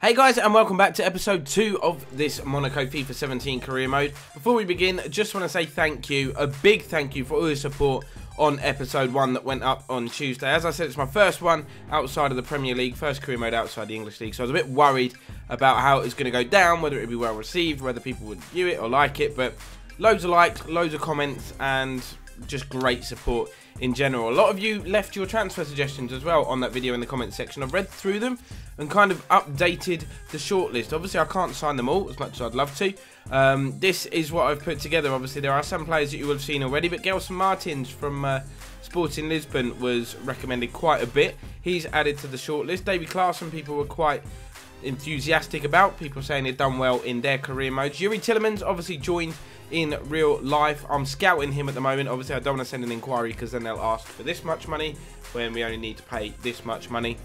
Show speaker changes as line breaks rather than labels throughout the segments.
Hey guys, and welcome back to episode 2 of this Monaco FIFA 17 career mode. Before we begin, I just want to say thank you, a big thank you for all your support on episode 1 that went up on Tuesday. As I said, it's my first one outside of the Premier League, first career mode outside the English League, so I was a bit worried about how it was going to go down, whether it would be well received, whether people would view it or like it, but loads of likes, loads of comments, and just great support in general. A lot of you left your transfer suggestions as well on that video in the comments section. I've read through them and kind of updated the shortlist. Obviously I can't sign them all as much as I'd love to. This is what I've put together. Obviously there are some players that you will have seen already, but Gelson Martins from Sporting Lisbon was recommended quite a bit. He's added to the shortlist. Davy Klaassen, people were quite enthusiastic about, people saying they've done well in their career modes. Yuri Tillemans obviously joined in real life. I'm scouting him at the moment. Obviously I don't want to send an inquiry because then they'll ask for this much money when we only need to pay this much money.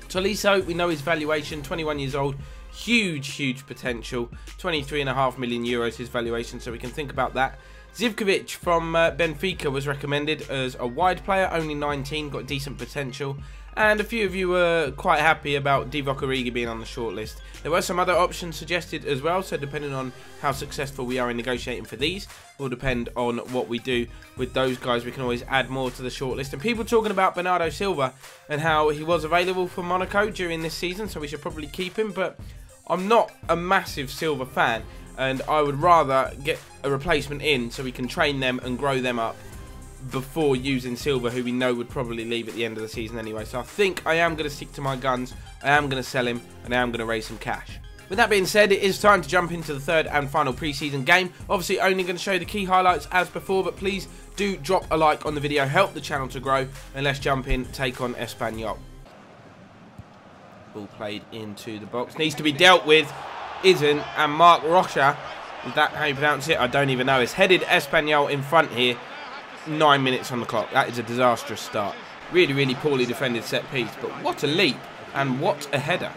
Tolisso, we know his valuation, 21 years old, huge potential, 23.5 million euros his valuation, so we can think about that. Zivkovic from Benfica was recommended as a wide player, only 19, got decent potential. And a few of you were quite happy about Divock Origi being on the shortlist. There were some other options suggested as well, so depending on how successful we are in negotiating for these, will depend on what we do with those guys. We can always add more to the shortlist. And people talking about Bernardo Silva and how he was available for Monaco during this season, so we should probably keep him. But I'm not a massive Silva fan, and I would rather get a replacement in so we can train them and grow them up before using Silva, who we know would probably leave at the end of the season anyway. So I think I am going to stick to my guns, I am going to sell him, and I am going to raise some cash. With that being said, it is time to jump into the third and final pre-season game. Obviously only going to show the key highlights as before, but please do drop a like on the video, help the channel to grow, and let's jump in, take on Espanol. Ball played into the box, needs to be dealt with, isn't, and Mark Rocha, is that how you pronounce it? I don't even know. It's headed Espanol in front here. 9 minutes on the clock. That is a disastrous start. Really poorly defended set piece, but what a leap and what a header.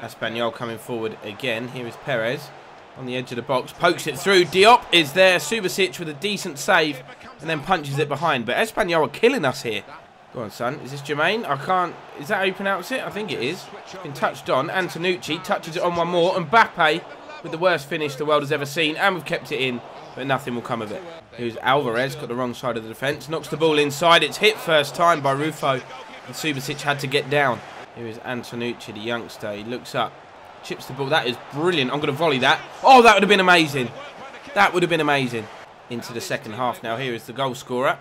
Espanol coming forward again. Here is Perez on the edge of the box, pokes it through. Diop is there. Subasic with a decent save and then punches it behind. But Espanol are killing us here. Go on, son. Is this Jermaine? I can't. Is that how you pronounce it? I think it is. Been touched on. Antonucci touches it on one more. And Mbappe with the worst finish the world has ever seen, and we've kept it in, but nothing will come of it. Here's Alvarez, got the wrong side of the defence, knocks the ball inside. It's hit first time by Rufo, and Subasic had to get down. Here is Antonucci, the youngster. He looks up, chips the ball. That is brilliant. I'm going to volley that. Oh, that would have been amazing. That would have been amazing. Into the second half now. Here is the goal scorer.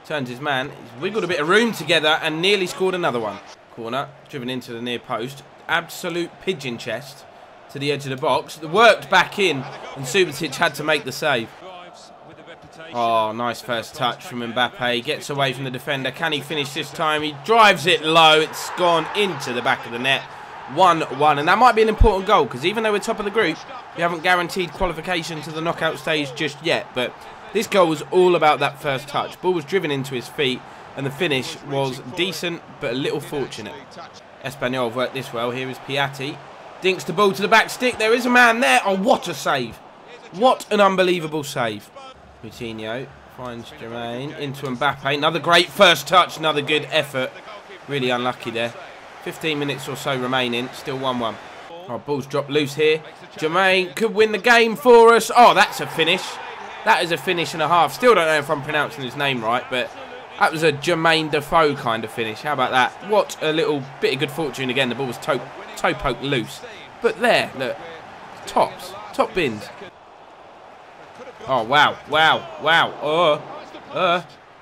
Turns his man. He's wiggled a bit of room together and nearly scored another one. Corner, driven into the near post. Absolute pigeon chest to the edge of the box. It worked back in, and Subasic had to make the save. Oh, nice first touch from Mbappe. Gets away from the defender. Can he finish this time? He drives it low. It's gone into the back of the net. 1-1. And that might be an important goal, because even though we're top of the group, we haven't guaranteed qualification to the knockout stage just yet. But this goal was all about that first touch. Ball was driven into his feet, and the finish was decent, but a little fortunate. Espanol have worked this well. Here is Piatti. Dinks the ball to the back stick. There is a man there. Oh, what a save. What an unbelievable save. Coutinho finds Jermaine into Mbappe. Another great first touch. Another good effort. Really unlucky there. 15 minutes or so remaining. Still 1-1. Oh, ball's dropped loose here. Jermaine could win the game for us. Oh, that's a finish. That is a finish and a half. Still don't know if I'm pronouncing his name right, but that was a Jermaine Defoe kind of finish. How about that? What a little bit of good fortune again. The ball was toe poked loose. But there, look. Tops. Top bins. Oh, wow.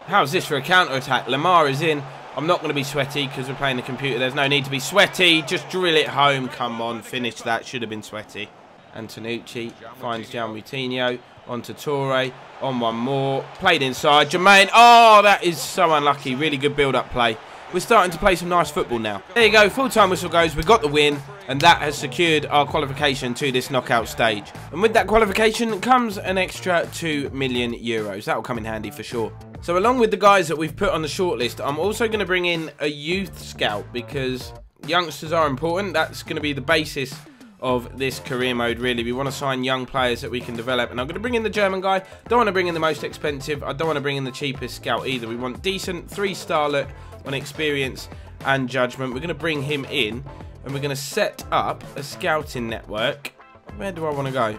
How's this for a counter-attack? Lamar is in. I'm not going to be sweaty because we're playing the computer. There's no need to be sweaty. Just drill it home. Come on, finish that. Should have been sweaty. Antonucci finds Coutinho. Onto Torre. On one more. Played inside. Jermaine. Oh, that is so unlucky. Really good build-up play. We're starting to play some nice football now. There you go, full-time whistle goes. We got the win, and that has secured our qualification to this knockout stage. And with that qualification comes an extra 2 million euros. That will come in handy for sure. So along with the guys that we've put on the shortlist, I'm also going to bring in a youth scout, because youngsters are important. That's going to be the basis of this career mode, really. We want to sign young players that we can develop, and I'm going to bring in the German guy. Don't want to bring in the most expensive. I don't want to bring in the cheapest scout either. We want decent 3-star look on experience and judgment. We're going to bring him in And we're going to set up a scouting network. Where do I want to go?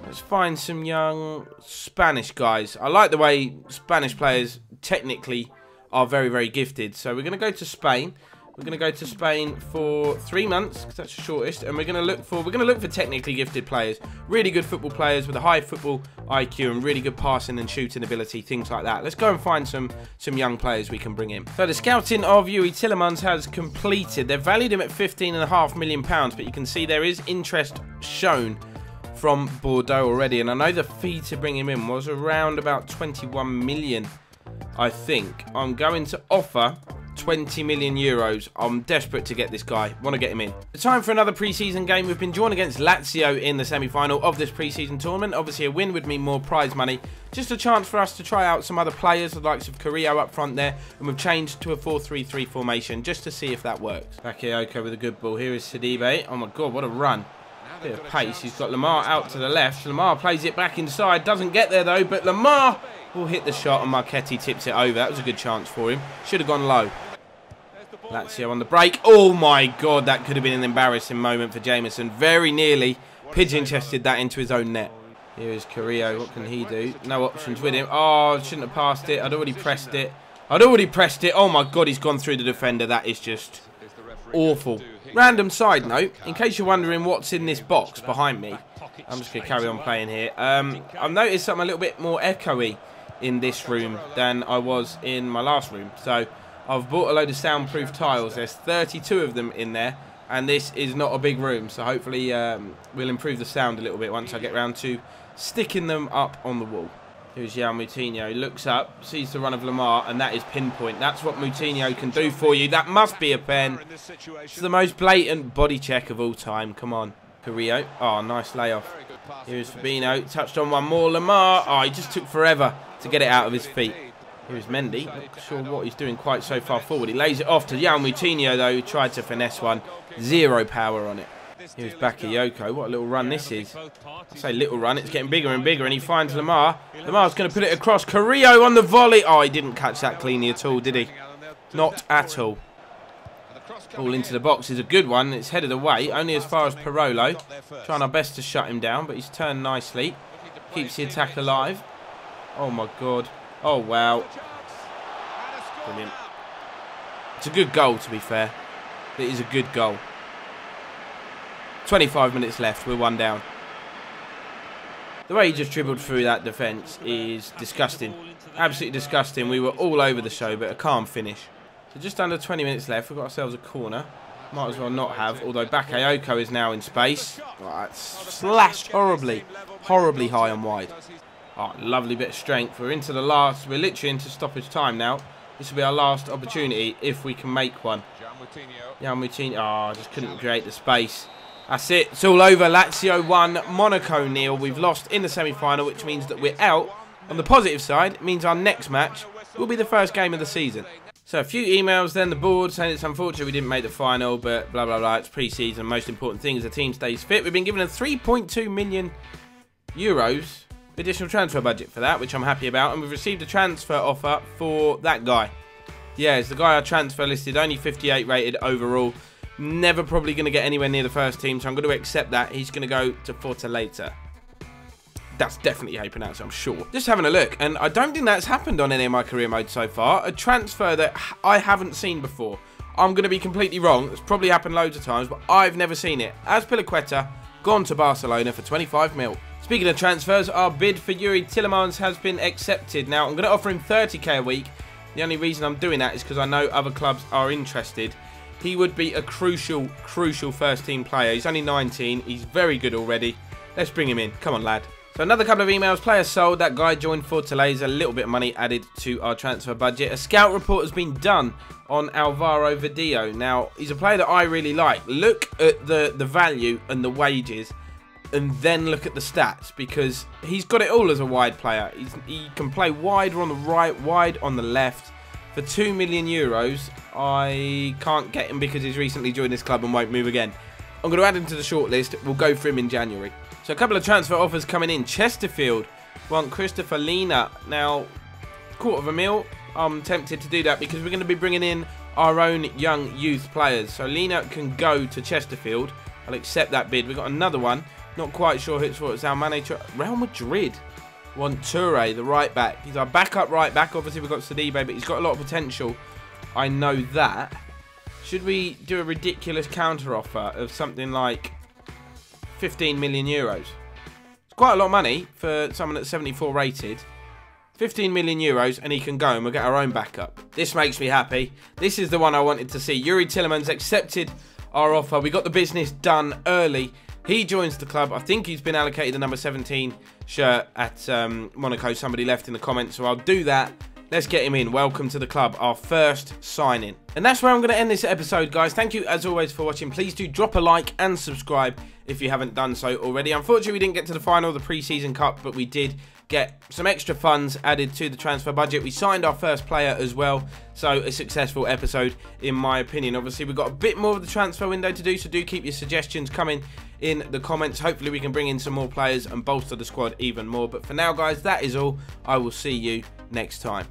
Let's find some young Spanish guys. I like the way Spanish players technically are very, very gifted. So we're going to go to Spain. We're going to go to Spain for 3 months, because that's the shortest, and we're going to look for technically gifted players, really good football players with a high football IQ and really good passing and shooting ability, things like that. Let's go and find some young players we can bring in. So the scouting of Yuri Tillemans has completed. They've valued him at £15.5 million, but you can see there is interest shown from Bordeaux already, and I know the fee to bring him in was around about 21 million, I think. I'm going to offer 20 million euros. I'm desperate to get this guy. Want to get him in. The time for another pre-season game. We've been drawn against Lazio in the semi-final of this pre-season tournament. Obviously, a win would mean more prize money. Just a chance for us to try out some other players, the likes of Carrillo up front there. And we've changed to a 4-3-3 formation just to see if that works. Bakayoko with a good ball. Here is Sidibe. Oh my God, what a run. Bit of pace. He's got Lamar out to the left. Lamar plays it back inside. Doesn't get there though, but Lamar will hit the shot and Marchetti tips it over. That was a good chance for him. Should have gone low. Lazio on the break. Oh my God, that could have been an embarrassing moment for Jameson. Very nearly pigeon-chested that into his own net. Here is Carrillo. What can he do? No options with him. Oh, shouldn't have passed it. I'd already pressed it. Oh my God, he's gone through the defender. That is just awful. Random side note, in case you're wondering what's in this box behind me, I'm just going to carry on playing here. I've noticed something a little bit more echoey in this room than I was in my last room. So I've bought a load of soundproof tiles. There's 32 of them in there, and this is not a big room, so hopefully we'll improve the sound a little bit once I get round to sticking them up on the wall. Here's João Moutinho. He looks up, sees the run of Lamar, and that is pinpoint. That's what Moutinho can do for you. That must be a pen. It's the most blatant body check of all time. Come on. Carrillo. Oh, nice layoff. Here's Fabinho. Touched on one more. Lamar. Oh, he just took forever to get it out of his feet. Here's Mendy. Not sure what he's doing quite so far forward. He lays it off to João Moutinho, though, who tried to finesse one. Zero power on it. Here's Bakayoko. What a little run this is. I say little run. It's getting bigger and bigger, and he finds Lamar. Lamar's going to put it across. Carrillo on the volley. Oh, he didn't catch that cleanly at all, did he? Not at all. Ball into the box is a good one. It's headed away, only as far as Parolo. Trying our best to shut him down, but he's turned nicely. Keeps the attack alive. Oh, my God. Oh, wow. Brilliant. It's a good goal, to be fair. It is a good goal. 25 minutes left. We're 1 down. The way he just dribbled through that defence is disgusting. Absolutely disgusting. We were all over the show, but a calm finish. So just under 20 minutes left. We've got ourselves a corner. Might as well not have, although Bakayoko is now in space. Oh, it's slashed horribly. Horribly high and wide. Oh, lovely bit of strength. We're into the last. We're literally into stoppage time now. This will be our last opportunity if we can make one. João Moutinho. Oh, just couldn't create the space. That's it. It's all over. Lazio 1, Monaco 0. We've lost in the semi-final, which means that we're out. On the positive side, it means our next match will be the first game of the season. So a few emails, then the board saying it's unfortunate we didn't make the final, but blah, blah, blah. It's pre-season. Most important thing is the team stays fit. We've been given a 3.2 million euros additional transfer budget for that, which I'm happy about. And we've received a transfer offer for that guy. Yeah, it's the guy I transfer listed, only 58 rated overall. Never probably going to get anywhere near the first team, so I'm going to accept that. He's going to go to Fortaleza. That's definitely how you pronounce it, I'm sure. Just having a look, and I don't think that's happened on any of my career modes so far. A transfer that I haven't seen before. I'm going to be completely wrong. It's probably happened loads of times, but I've never seen it. Azpilicueta, gone to Barcelona for 25 mil. Speaking of transfers, our bid for Yuri Tillemans has been accepted. Now, I'm going to offer him 30k a week. The only reason I'm doing that is because I know other clubs are interested. He would be a crucial first team player. He's only 19. He's very good already. Let's bring him in. Come on, lad. So another couple of emails. Player sold. That guy joined Fortaleza. A little bit of money added to our transfer budget. A scout report has been done on Alvaro Vidal. Now, he's a player that I really like. Look at the value and the wages, and then look at the stats, because he's got it all as a wide player. He can play wide on the right, wide on the left. For 2 million euros, I can't get him because he's recently joined this club and won't move again. I'm going to add him to the shortlist. We'll go for him in January. So a couple of transfer offers coming in. Chesterfield want Christopher Lina. Now, £250,000. I'm tempted to do that because we're going to be bringing in our own young youth players. So Lena can go to Chesterfield. I'll accept that bid. We've got another one. Not quite sure who it's for. It's Almane. Real Madrid want Toure, the right back. He's our backup right back. Obviously, we've got Sidibe, but he's got a lot of potential. I know that. Should we do a ridiculous counter offer of something like 15 million euros? It's quite a lot of money for someone that's 74 rated. 15 million euros and he can go and we'll get our own backup. This makes me happy. This is the one I wanted to see. Yuri Tillemans accepted our offer. We got the business done early. He joins the club. I think he's been allocated the number 17 shirt at Monaco. Somebody left in the comments, so I'll do that. Let's get him in. Welcome to the club, our first signing. And that's where I'm going to end this episode, guys. Thank you, as always, for watching. Please do drop a like and subscribe if you haven't done so already. Unfortunately, we didn't get to the final of the pre-season cup, but we did get some extra funds added to the transfer budget. We signed our first player as well, so a successful episode in my opinion. Obviously, we've got a bit more of the transfer window to do, so do keep your suggestions coming in the comments. Hopefully, we can bring in some more players and bolster the squad even more. But for now, guys, that is all. I will see you next time.